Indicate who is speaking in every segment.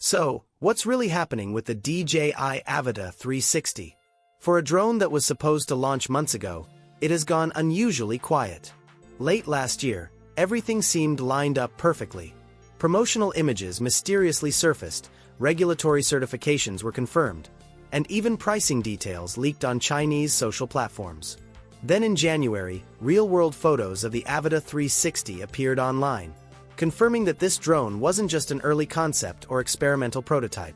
Speaker 1: So, what's really happening with the DJI Avata 360? For a drone that was supposed to launch months ago, it has gone unusually quiet. Late last year, everything seemed lined up perfectly. Promotional images mysteriously surfaced, regulatory certifications were confirmed, and even pricing details leaked on Chinese social platforms. Then in January, real-world photos of the Avata 360 appeared online, confirming that this drone wasn't just an early concept or experimental prototype.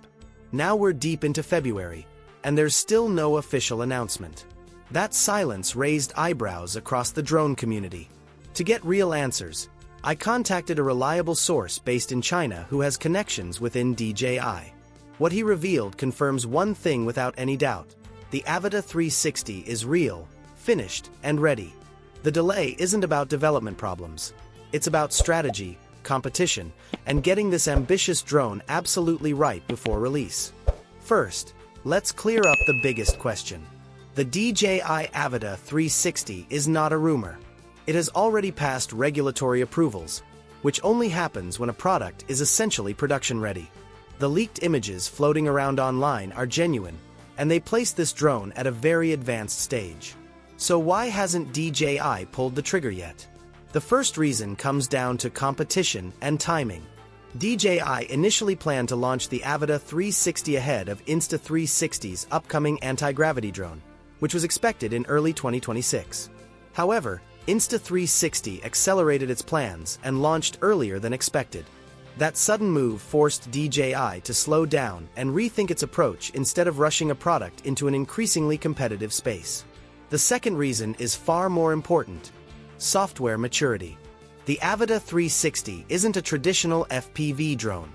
Speaker 1: Now we're deep into February, and there's still no official announcement. That silence raised eyebrows across the drone community. To get real answers, I contacted a reliable source based in China who has connections within DJI. What he revealed confirms one thing without any doubt. The Avata 360 is real, finished, and ready. The delay isn't about development problems. It's about strategy, competition, and getting this ambitious drone absolutely right before release. First, let's clear up the biggest question. The DJI Avata 360 is not a rumor. It has already passed regulatory approvals, which only happens when a product is essentially production-ready. The leaked images floating around online are genuine, and they place this drone at a very advanced stage. So why hasn't DJI pulled the trigger yet? The first reason comes down to competition and timing. DJI initially planned to launch the Avata 360 ahead of Insta360's upcoming anti-gravity drone, which was expected in early 2026. However, Insta360 accelerated its plans and launched earlier than expected. That sudden move forced DJI to slow down and rethink its approach instead of rushing a product into an increasingly competitive space. The second reason is far more important: software maturity. The Avata 360 isn't a traditional FPV drone.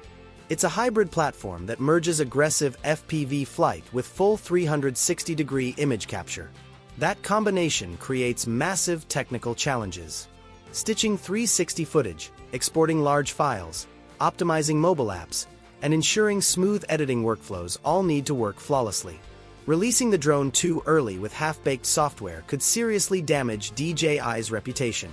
Speaker 1: It's a hybrid platform that merges aggressive FPV flight with full 360-degree image capture. That combination creates massive technical challenges. Stitching 360 footage, exporting large files, optimizing mobile apps, and ensuring smooth editing workflows all need to work flawlessly. Releasing the drone too early with half-baked software could seriously damage DJI's reputation.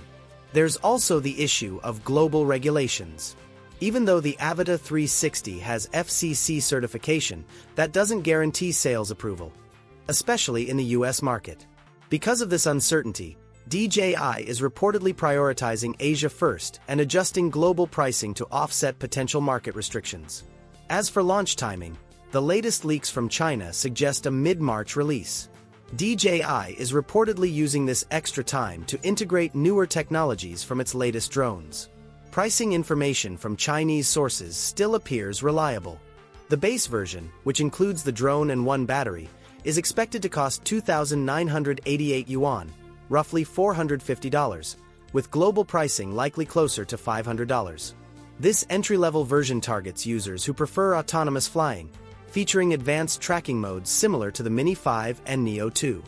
Speaker 1: There's also the issue of global regulations. Even though the Avata 360 has FCC certification, that doesn't guarantee sales approval, especially in the US market. Because of this uncertainty, DJI is reportedly prioritizing Asia first and adjusting global pricing to offset potential market restrictions. As for launch timing, the latest leaks from China suggest a mid-March release. DJI is reportedly using this extra time to integrate newer technologies from its latest drones. Pricing information from Chinese sources still appears reliable. The base version, which includes the drone and one battery, is expected to cost 2,988 yuan, roughly $450, with global pricing likely closer to $500. This entry-level version targets users who prefer autonomous flying, featuring advanced tracking modes similar to the Mini 5 and Neo 2.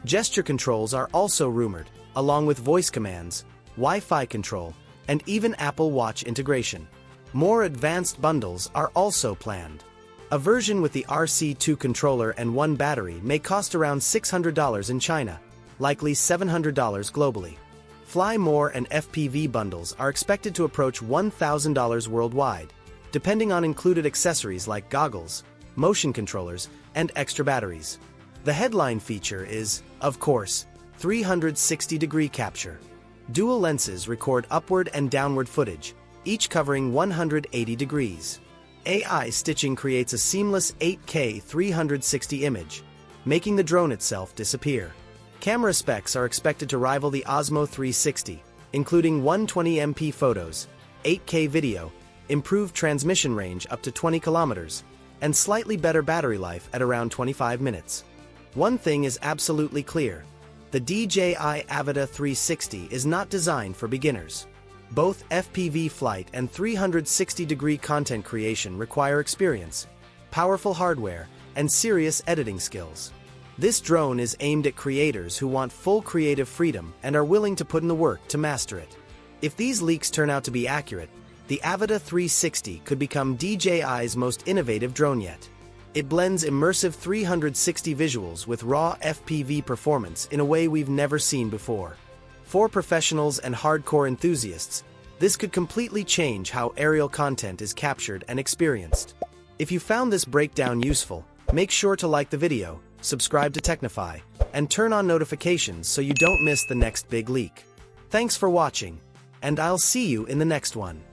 Speaker 1: Gesture controls are also rumored, along with voice commands, Wi-Fi control, and even Apple Watch integration. More advanced bundles are also planned. A version with the RC2 controller and one battery may cost around $600 in China, likely $700 globally. Fly More and FPV bundles are expected to approach $1,000 worldwide, depending on included accessories like goggles, motion controllers, and extra batteries. The headline feature is, of course, 360-degree capture. Dual lenses record upward and downward footage, each covering 180 degrees. AI stitching creates a seamless 8K 360 image, making the drone itself disappear. Camera specs are expected to rival the Osmo 360, including 120MP photos, 8K video, improved transmission range up to 20 kilometers, and slightly better battery life at around 25 minutes. One thing is absolutely clear: the DJI Avata 360 is not designed for beginners. Both FPV flight and 360-degree content creation require experience, powerful hardware, and serious editing skills. This drone is aimed at creators who want full creative freedom and are willing to put in the work to master it. If these leaks turn out to be accurate, the Avata 360 could become DJI's most innovative drone yet. It blends immersive 360 visuals with raw FPV performance in a way we've never seen before. For professionals and hardcore enthusiasts, this could completely change how aerial content is captured and experienced. If you found this breakdown useful, make sure to like the video, subscribe to Technify, and turn on notifications so you don't miss the next big leak. Thanks for watching, and I'll see you in the next one.